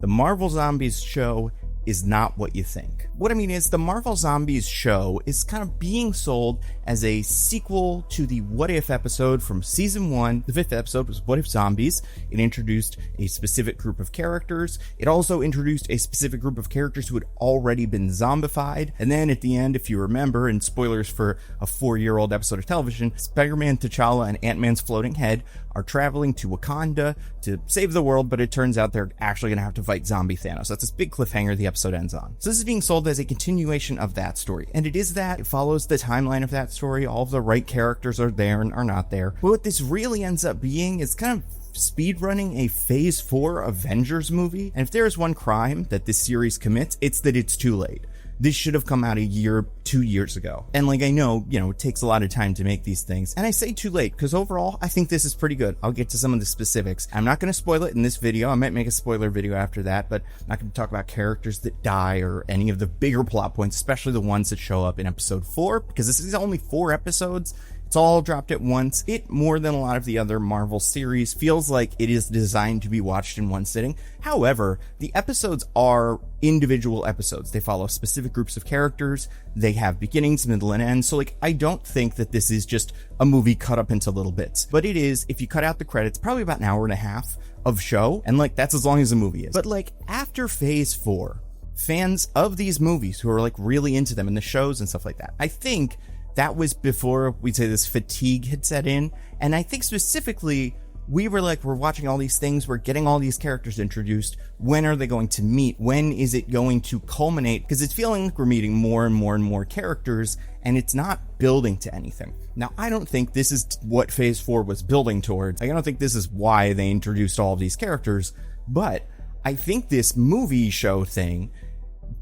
the Marvel Zombies show is not what you think. What I mean is the Marvel Zombies show is kind of being sold as a sequel to the What If episode from season 1. The 5th episode was What If Zombies. It introduced a specific group of characters. It also introduced a specific group of characters who had already been zombified. And then at the end, if you remember, and spoilers for a 4-year-old episode of television, Spider-Man, T'Challa, and Ant-Man's floating head are traveling to Wakanda to save the world, but it turns out they're actually going to have to fight zombie Thanos. That's this big cliffhanger the episode ends on. So this is being sold as a continuation of that story. And it is that. It follows the timeline of that story. All of the right characters are there and are not there. But what this really ends up being is kind of speedrunning a Phase 4 Avengers movie. And if there is one crime that this series commits, it's that it's too late. This should have come out 2 years ago. And like, I know, it takes a lot of time to make these things. And I say too late because overall, I think this is pretty good. I'll get to some of the specifics. I'm not going to spoil it in this video. I might make a spoiler video after that, but I'm not going to talk about characters that die or any of the bigger plot points, especially the ones that show up in episode 4, because this is only 4 episodes. It's all dropped at once. It, more than a lot of the other Marvel series, feels like it is designed to be watched in one sitting. However, the episodes are individual episodes. They follow specific groups of characters. They have beginnings, middle, and ends. So, I don't think that this is just a movie cut up into little bits. But it is, if you cut out the credits, probably about an hour and a half of show. And, that's as long as the movie is. But, after Phase 4, fans of these movies who are, really into them and the shows and stuff like that, I think that was before, we'd say, this fatigue had set in. And I think specifically, we were we're watching all these things, we're getting all these characters introduced. When are they going to meet? When is it going to culminate? Because it's feeling like we're meeting more and more and more characters, and it's not building to anything. Now, I don't think this is what Phase 4 was building towards. I don't think this is why they introduced all of these characters, but I think this movie show thing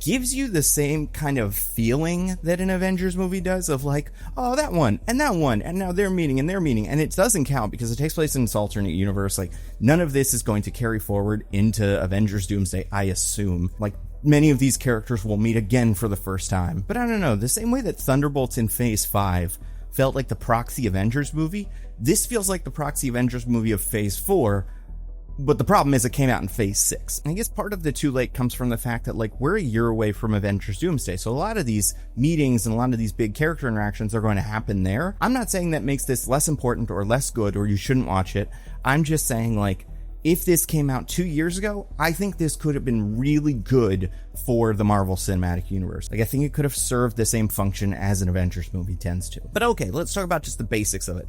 gives you the same kind of feeling that an Avengers movie does of oh, that one, and now they're meeting, and it doesn't count because it takes place in this alternate universe. None of this is going to carry forward into Avengers Doomsday, I assume. Many of these characters will meet again for the first time. But I don't know, the same way that Thunderbolts in Phase 5 felt like the proxy Avengers movie, this feels like the proxy Avengers movie of Phase 4, but the problem is it came out in Phase 6. I guess part of the too late comes from the fact that, we're a year away from Avengers Doomsday, so a lot of these meetings and a lot of these big character interactions are going to happen there. I'm not saying that makes this less important or less good or you shouldn't watch it. I'm just saying, if this came out 2 years ago, I think this could have been really good for the Marvel Cinematic Universe. I think it could have served the same function as an Avengers movie tends to. But okay, let's talk about just the basics of it.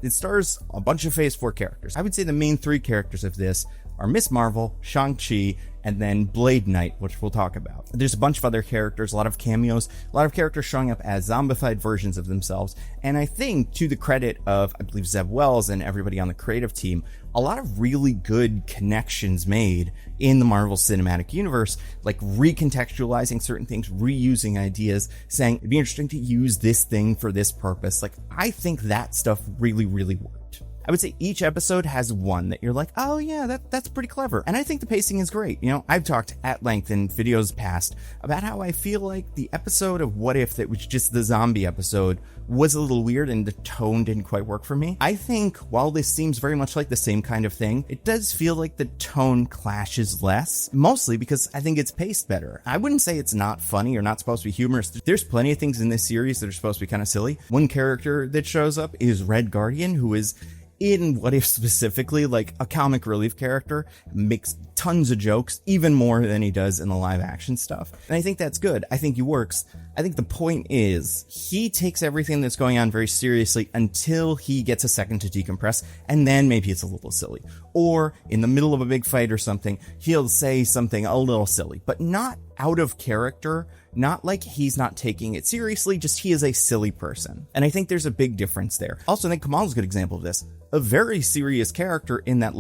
It stars a bunch of Phase 4 characters. I would say the main 3 characters of this are Miss Marvel, Shang-Chi, and then Blade Knight, which we'll talk about. There's a bunch of other characters, a lot of cameos, a lot of characters showing up as zombified versions of themselves. And I think, to the credit of, I believe, Zeb Wells and everybody on the creative team, a lot of really good connections made in the Marvel Cinematic Universe, recontextualizing certain things, reusing ideas, saying, it'd be interesting to use this thing for this purpose. I think that stuff really, really worked. I would say each episode has one that you're oh yeah, that's pretty clever. And I think the pacing is great. I've talked at length in videos past about how I feel like the episode of What If that was just the zombie episode was a little weird and the tone didn't quite work for me. I think while this seems very much like the same kind of thing, it does feel like the tone clashes less, mostly because I think it's paced better. I wouldn't say it's not funny or not supposed to be humorous. There's plenty of things in this series that are supposed to be kind of silly. One character that shows up is Red Guardian, who is, in What If specifically, a comic relief character, makes tons of jokes, even more than he does in the live action stuff. And I think that's good. I think he works. I think the point is, he takes everything that's going on very seriously until he gets a second to decompress, and then maybe it's a little silly. Or, in the middle of a big fight or something, he'll say something a little silly, but not out of character, not like he's not taking it seriously, just he is a silly person. And I think there's a big difference there. Also, I think Kamala's a good example of this. A very serious character in that,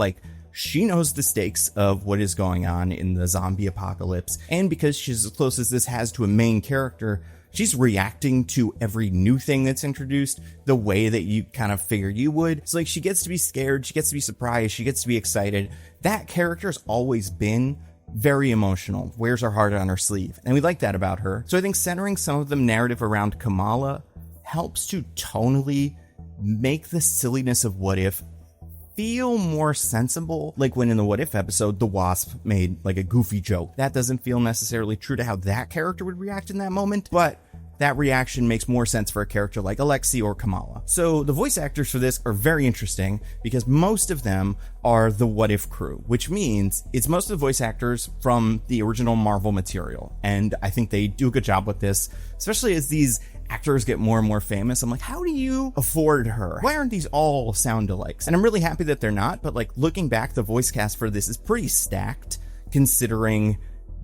she knows the stakes of what is going on in the zombie apocalypse, and because she's as close as this has to a main character, she's reacting to every new thing that's introduced the way that you kind of figure you would. So she gets to be scared, she gets to be surprised, she gets to be excited. That character's always been very emotional, wears her heart on her sleeve, and we like that about her. So I think centering some of the narrative around Kamala helps to tonally make the silliness of What If feel more sensible. Like when in the What If episode, the Wasp made like a goofy joke. That doesn't feel necessarily true to how that character would react in that moment, but that reaction makes more sense for a character like Alexei or Kamala. So the voice actors for this are very interesting because most of them are the What If crew, which means it's most of the voice actors from the original Marvel material. And I think they do a good job with this, especially as these actors get more and more famous. I'm like, how do you afford her? Why aren't these all sound-alikes? And I'm really happy that they're not, but like looking back, the voice cast for this is pretty stacked considering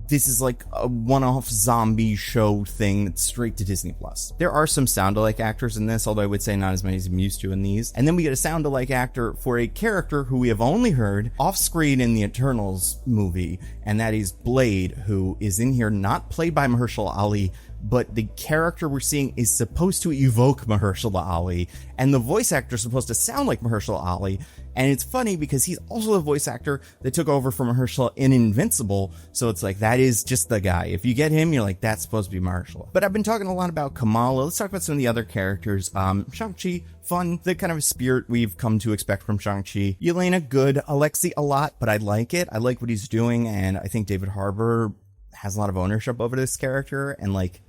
this is like a one-off zombie show thing that's straight to Disney+. There are some sound-alike actors in this, although I would say not as many as I'm used to in these. And then we get a sound-alike actor for a character who we have only heard off-screen in the Eternals movie, and that is Blade, who is in here not played by Mahershala Ali, but the character we're seeing is supposed to evoke Mahershala Ali, and the voice actor is supposed to sound like Mahershala Ali. And it's funny because he's also the voice actor that took over from Mahershala in Invincible, so it's like, that is just the guy. If you get him, you're like, that's supposed to be Mahershala. But I've been talking a lot about Kamala. Let's talk about some of the other characters. Shang-Chi, fun, the kind of spirit we've come to expect from Shang-Chi. Yelena, good. Alexei, a lot, but I like it. I like what he's doing, and I think David Harbour has a lot of ownership over this character, and like,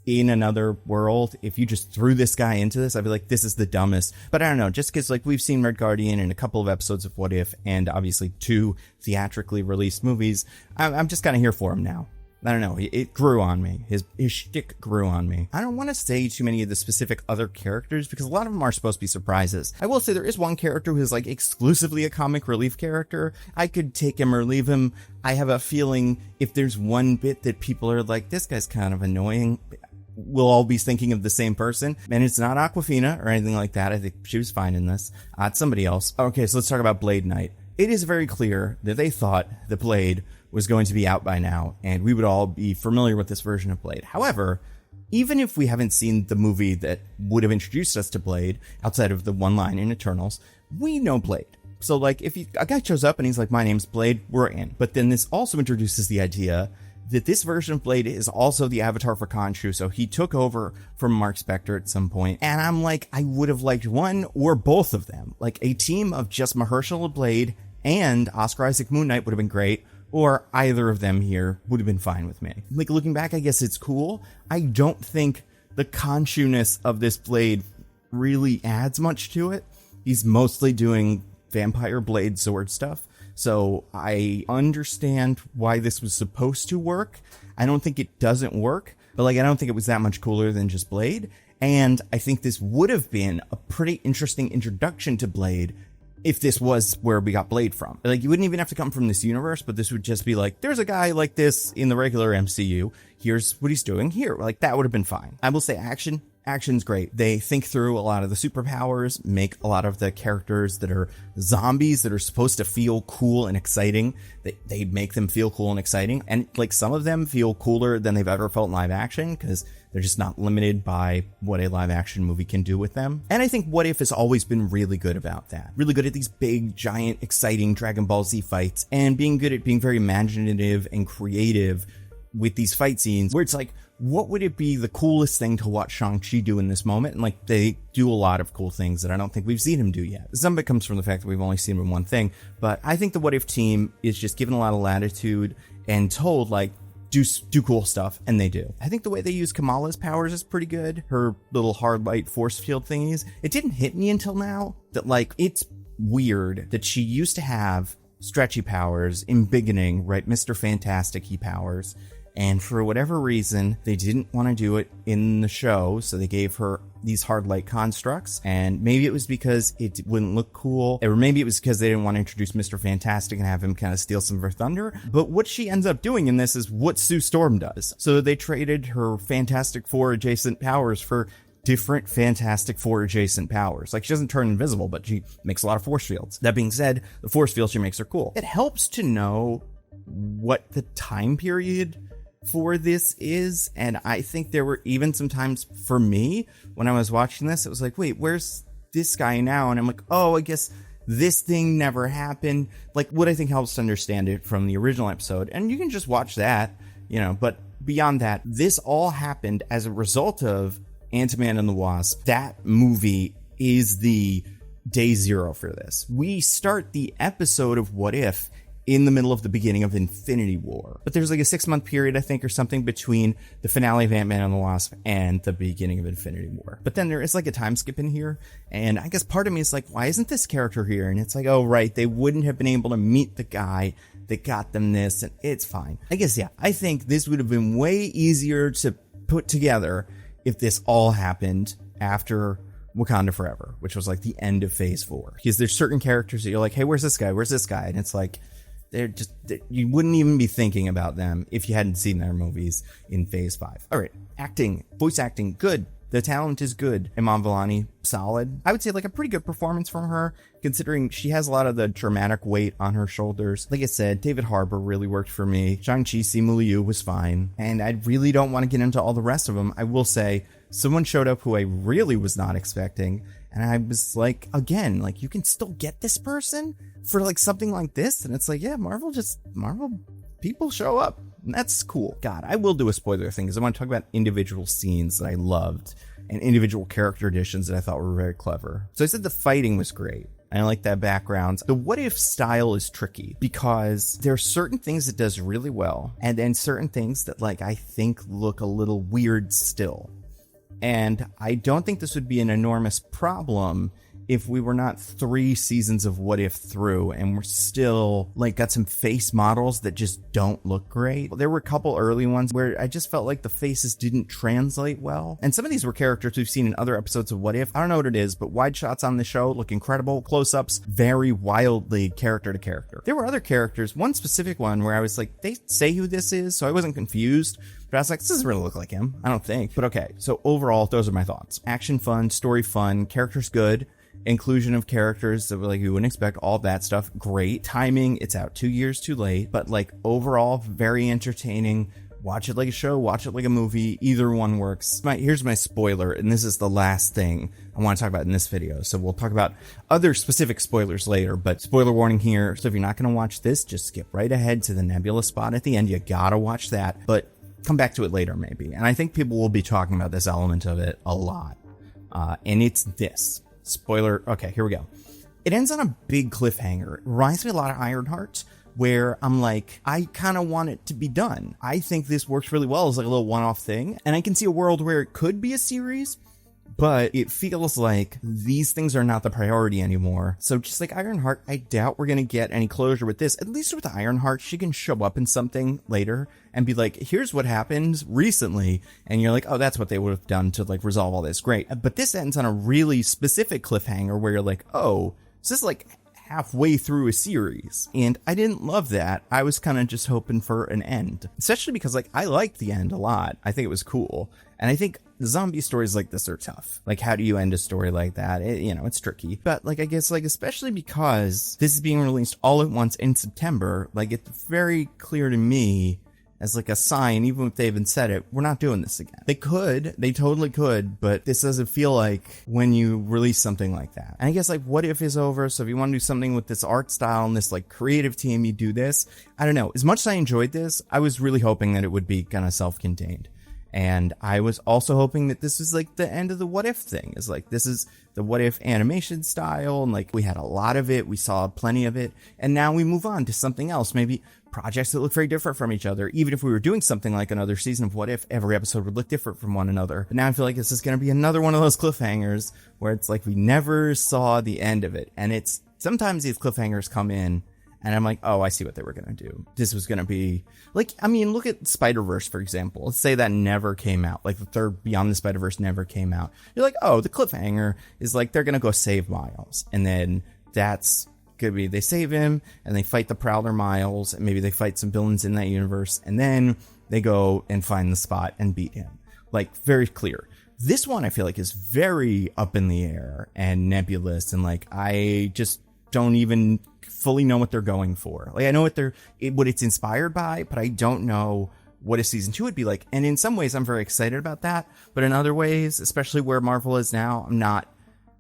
in another world, if you just threw this guy into this, I'd be like, this is the dumbest. But I don't know, just because like we've seen Red Guardian in a couple of episodes of What If, and obviously 2 theatrically released movies, I'm just kind of here for him now. I don't know, it grew on me. His shtick grew on me. I don't want to say too many of the specific other characters because a lot of them are supposed to be surprises. I will say there is one character who is like exclusively a comic relief character. I could take him or leave him. I have a feeling if there's one bit that people are like, this guy's kind of annoying, we'll all be thinking of the same person. And it's not Awkwafina or anything like that. I think she was fine in this. It's somebody else. Okay, so let's talk about Blade Knight. It is very clear that they thought that Blade was going to be out by now, and we would all be familiar with this version of Blade. However, even if we haven't seen the movie that would have introduced us to Blade, outside of the one line in Eternals, we know Blade. So, like, if a guy shows up and he's like, my name's Blade, we're in. But then this also introduces the idea that this version of Blade is also the avatar for Khonshu, so he took over from Mark Spector at some point. And I'm like, I would have liked one or both of them. Like, a team of just Mahershala Blade and Oscar Isaac Moon Knight would have been great, or either of them here would have been fine with me. Like, looking back, I guess it's cool. I don't think the Khonshu-ness of this Blade really adds much to it. He's mostly doing vampire blade sword stuff. So I understand why this was supposed to work. I don't think it doesn't work, but like, I don't think it was that much cooler than just Blade. And I think this would have been a pretty interesting introduction to Blade if this was where we got Blade from. Like, you wouldn't even have to come from this universe, but this would just be like, there's a guy like this in the regular MCU. Here's what he's doing here. Like, that would have been fine. I will say action's great. They think through a lot of the superpowers, make a lot of the characters that are zombies that are supposed to feel cool and exciting. They make them feel cool and exciting. And like, some of them feel cooler than they've ever felt in live action because they're just not limited by what a live action movie can do with them. And I think What If has always been really good about that. Really good at these big, giant, exciting Dragon Ball Z fights, and being good at being very imaginative and creative with these fight scenes where it's like, what would it be the coolest thing to watch Shang-Chi do in this moment? And like, they do a lot of cool things that I don't think we've seen him do yet. Some of it comes from the fact that we've only seen him in one thing, but I think the What If team is just given a lot of latitude and told, like, do cool stuff, and they do. I think the way they use Kamala's powers is pretty good. Her little hard light force field thingies. It didn't hit me until now that, like, it's weird that she used to have stretchy powers in beginning, right? Mr. Fantastic-y powers. And for whatever reason, they didn't want to do it in the show, so they gave her these hard light constructs. And maybe it was because it wouldn't look cool, or maybe it was because they didn't want to introduce Mr. Fantastic and have him kind of steal some of her thunder. But what she ends up doing in this is what Sue Storm does. So they traded her Fantastic Four adjacent powers for different Fantastic Four adjacent powers. Like, she doesn't turn invisible, but she makes a lot of force fields. That being said, the force fields she makes are cool. It helps to know what the time period for this is, and I think there were even some times for me when I was watching this, it was like, wait, where's this guy now? And I'm like, oh, I guess this thing never happened. Like, what I think helps to understand it from the original episode, and you can just watch that, you know. But beyond that, this all happened as a result of Ant-Man and the Wasp. That movie is the day zero for this. We start the episode of What If in the middle of the beginning of Infinity War. But there's like a 6-month period, I think, or something between the finale of Ant-Man and the Wasp and the beginning of Infinity War. But then there is like a time skip in here. And I guess part of me is like, why isn't this character here? And it's like, oh, right, they wouldn't have been able to meet the guy that got them this, and it's fine. I guess, yeah, I think this would have been way easier to put together if this all happened after Wakanda Forever, which was like the end of Phase 4. Because there's certain characters that you're like, hey, where's this guy? Where's this guy? And it's like, you wouldn't even be thinking about them if you hadn't seen their movies in Phase 5. All right, acting, voice acting, good. The talent is good. Iman Vellani, solid. I would say like a pretty good performance from her, considering she has a lot of the dramatic weight on her shoulders. Like I said, David Harbour really worked for me. Shang-Chi Simu Liu was fine. And I really don't want to get into all the rest of them. I will say, someone showed up who I really was not expecting. And I was like, again, like, you can still get this person for like something like this. And it's like, yeah, Marvel people show up. And that's cool. God, I will do a spoiler thing because I want to talk about individual scenes that I loved and individual character additions that I thought were very clever. So I said the fighting was great. I like that background. The What If style is tricky because there are certain things it does really well, and then certain things that like I think look a little weird still. And I don't think this would be an enormous problem if we were not 3 seasons of What If through and we're still like got some face models that just don't look great. There were a couple early ones where I just felt like the faces didn't translate well. And some of these were characters we've seen in other episodes of What If. I don't know what it is, but wide shots on the show look incredible. Close-ups vary wildly character to character. There were other characters, one specific one where I was like, they say who this is, so I wasn't confused. But I was like, this doesn't really look like him. I don't think. But okay, so overall, those are my thoughts. Action fun, story fun, characters good. Inclusion of characters that like you wouldn't expect, all that stuff, great. Timing, it's out 2 years too late, but like overall, very entertaining. Watch it like a show, watch it like a movie. Either one works. Here's my spoiler, and this is the last thing I want to talk about in this video. So we'll talk about other specific spoilers later, but spoiler warning here. So if you're not going to watch this, just skip right ahead to the Nebula spot at the end. You gotta watch that, but come back to it later maybe. And I think people will be talking about this element of it a lot. And it's this. Spoiler. Okay, here we go. It ends on a big cliffhanger. It reminds me a lot of Ironheart, where I'm like, I kind of want it to be done. I think this works really well as like a little one-off thing. And I can see a world where it could be a series, but it feels like these things are not the priority anymore. So just like Ironheart, I doubt we're going to get any closure with this. At least with Ironheart, she can show up in something later and be like, here's what happened recently. And you're like, oh, that's what they would have done to like resolve all this. Great. But this ends on a really specific cliffhanger where you're like, oh, is this like halfway through a series? And I didn't love that. I was kind of just hoping for an end, especially because like I liked the end a lot. I think it was cool. And I think zombie stories like this are tough. Like, how do you end a story like that? It's tricky. But like, I guess like, especially because this is being released all at once in September, like it's very clear to me as like a sign, even if they haven't said it, we're not doing this again. They totally could, but this doesn't feel like when you release something like that. And I guess like What If is over, so if you want to do something with this art style and this like creative team, you do this. I don't know. As much as I enjoyed this, I was really hoping that it would be kind of self-contained. And I was also hoping that this was like the end of the What If thing. Is like, this is the What If animation style. And like, we had a lot of it. We saw plenty of it. And now we move on to something else. Maybe projects that look very different from each other. Even if we were doing something like another season of What If, every episode would look different from one another. But now I feel like this is going to be another one of those cliffhangers where it's like we never saw the end of it. And it's sometimes these cliffhangers come in and I'm like, oh, I see what they were going to do. This was going to be like, I mean, look at Spider-Verse, for example. Let's say that never came out. Like the third Beyond the Spider-Verse never came out. You're like, oh, the cliffhanger is like, they're going to go save Miles. And then that's going to be, they save him and they fight the Prowler Miles. And maybe they fight some villains in that universe. And then they go and find the Spot and beat him. Like, very clear. This one, I feel like, is very up in the air and nebulous. And like, I just don't even fully know what they're going for. Like, I know what it's inspired by, but I don't know what a season 2 would be like. And in some ways I'm very excited about that, but in other ways, especially where Marvel is now, I'm not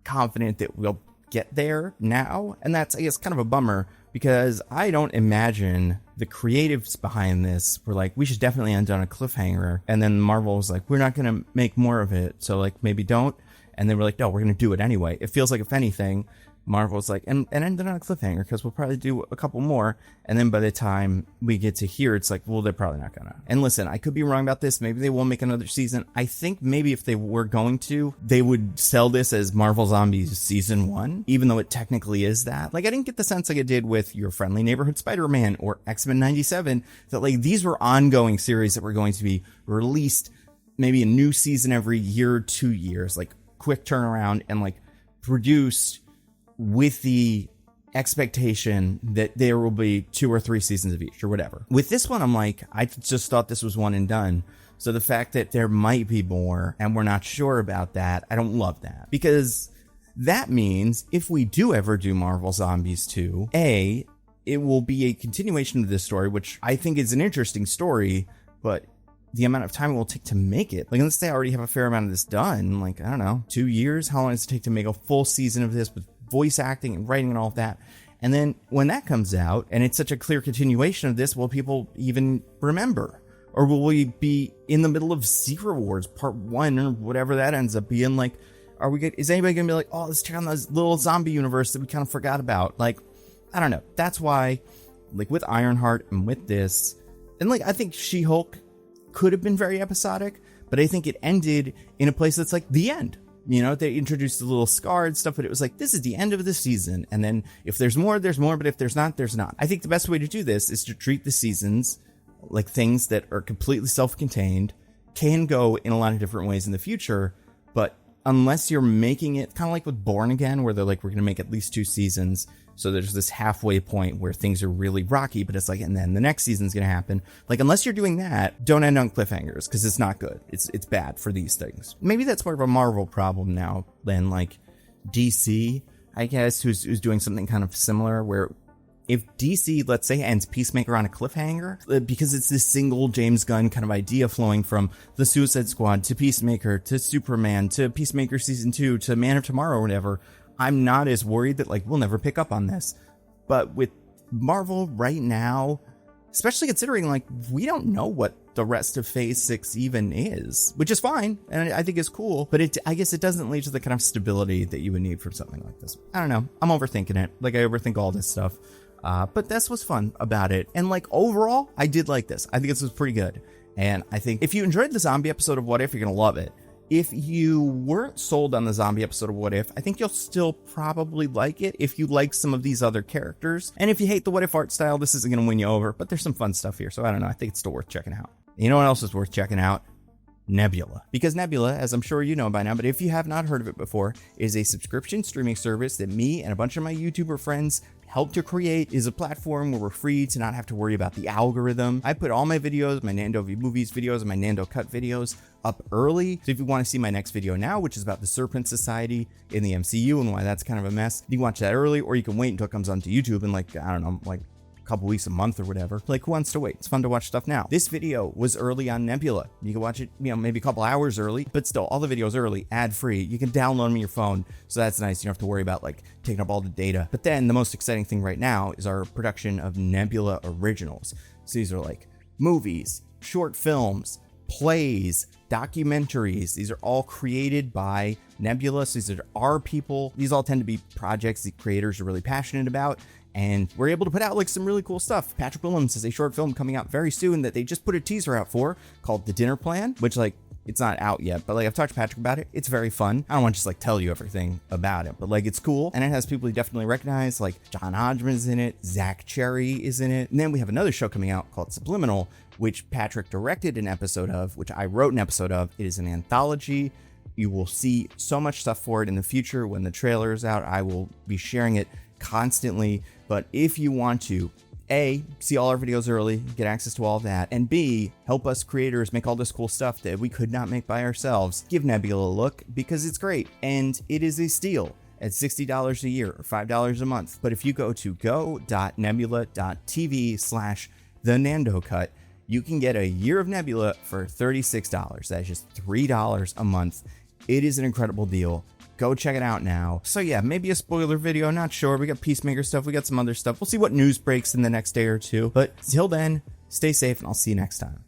confident that we'll get there now. And that's, I guess, kind of a bummer, because I don't imagine the creatives behind this were like, we should definitely end on a cliffhanger, and then Marvel was like, we're not going to make more of it, so like maybe don't. And they were like, no, we're going to do it anyway. It feels like, if anything, Marvel's like, and ended on a cliffhanger because we'll probably do a couple more. And then by the time we get to here, it's like, well, they're probably not gonna. And listen, I could be wrong about this. Maybe they will make another season. I think maybe if they were going to, they would sell this as Marvel Zombies Season 1, even though it technically is that. Like, I didn't get the sense like it did with Your Friendly Neighborhood Spider-Man or X-Men 97, that like these were ongoing series that were going to be released maybe a new season every year or 2 years, like quick turnaround, and like produced with the expectation that there will be 2 or 3 seasons of each or whatever. With this one, I'm like, I just thought this was one and done. So the fact that there might be more and we're not sure about that, I don't love that, because that means if we do ever do Marvel Zombies 2, it will be a continuation of this story, which I think is an interesting story, but the amount of time it will take to make it, like, unless they already have a fair amount of this done, like, I don't know, 2 years, how long does it take to make a full season of this with voice acting and writing and all of that? And then when that comes out and it's such a clear continuation of this, will people even remember? Or will we be in the middle of Secret Wars Part 1 or whatever that ends up being? Like, is anybody gonna be like, oh, let's check on this little zombie universe that we kind of forgot about? Like, I don't know. That's why, like, with Ironheart and with this, and like, I think She-Hulk could have been very episodic, but I think it ended in a place that's like the end. You know, they introduced the little scarred stuff, but it was like, this is the end of the season. And then if there's more, there's more. But if there's not, there's not. I think the best way to do this is to treat the seasons like things that are completely self-contained, can go in a lot of different ways in the future. But unless you're making it kind of like with Born Again, where they're like, we're going to make at least 2 seasons. So there's this halfway point where things are really rocky, but it's like, and then the next season's going to happen. Like, unless you're doing that, don't end on cliffhangers, because it's not good. It's bad for these things. Maybe that's more of a Marvel problem now than like DC, I guess, who's doing something kind of similar, where if DC, let's say, ends Peacemaker on a cliffhanger, because it's this single James Gunn kind of idea flowing from the Suicide Squad to Peacemaker to Superman to Peacemaker Season 2 to Man of Tomorrow or whatever, I'm not as worried that, like, we'll never pick up on this. But with Marvel right now, especially considering, like, we don't know what the rest of Phase 6 even is, which is fine, and I think it's cool, but I guess it doesn't lead to the kind of stability that you would need from something like this. I don't know. I'm overthinking it. Like, I overthink all this stuff. But that's what's fun about it. And, like, overall, I did like this. I think this was pretty good. And I think if you enjoyed the zombie episode of What If, you're going to love it. If you weren't sold on the zombie episode of What If, I think you'll still probably like it if you like some of these other characters. And if you hate the What If art style, this isn't going to win you over, but there's some fun stuff here. So I don't know. I think it's still worth checking out. You know what else is worth checking out? Nebula. Because Nebula, as I'm sure you know by now, but if you have not heard of it before, is a subscription streaming service that me and a bunch of my YouTuber friends helped to create. Is a platform where we're free to not have to worry about the algorithm. I put all my videos, my Nando V Movies videos and my Nando Cut videos up early. So if you want to see my next video now, which is about the Serpent Society in the MCU and why that's kind of a mess, you can watch that early, or you can wait until it comes onto YouTube in, like, I don't know, like couple weeks, a month or whatever. Like, who wants to wait? It's fun to watch stuff now. This video was early on Nebula. You can watch it, you know, maybe a couple hours early, but still, all the videos early, ad-free. You can download them on your phone, so that's nice. You don't have to worry about, like, taking up all the data. But then the most exciting thing right now is our production of Nebula Originals. So these are like movies, short films, plays, documentaries. These are all created by Nebula. So these are our people. These all tend to be projects the creators are really passionate about. And we're able to put out, like, some really cool stuff. Patrick Willems has a short film coming out very soon that they just put a teaser out for called The Dinner Plan, which, like, it's not out yet, but, like, I've talked to Patrick about it. It's very fun. I don't want to just, like, tell you everything about it, but, like, it's cool. And it has people you definitely recognize, like John Hodgman's in it, Zach Cherry is in it. And then we have another show coming out called Subliminal, which Patrick directed an episode of, which I wrote an episode of. It is an anthology. You will see so much stuff for it in the future. When the trailer is out, I will be sharing it constantly. But if you want to, A, see all our videos early, get access to all of that, and B, help us creators make all this cool stuff that we could not make by ourselves, give Nebula a look, because it's great, and it is a steal at $60 a year or $5 a month. But if you go to go.nebula.tv/thenandocut, you can get a year of Nebula for $36. That is just $3 a month. It is an incredible deal. Go check it out now. So yeah, maybe a spoiler video, not sure. We got Peacemaker stuff, we got some other stuff. We'll see what news breaks in the next day or two. But till then, stay safe, and I'll see you next time.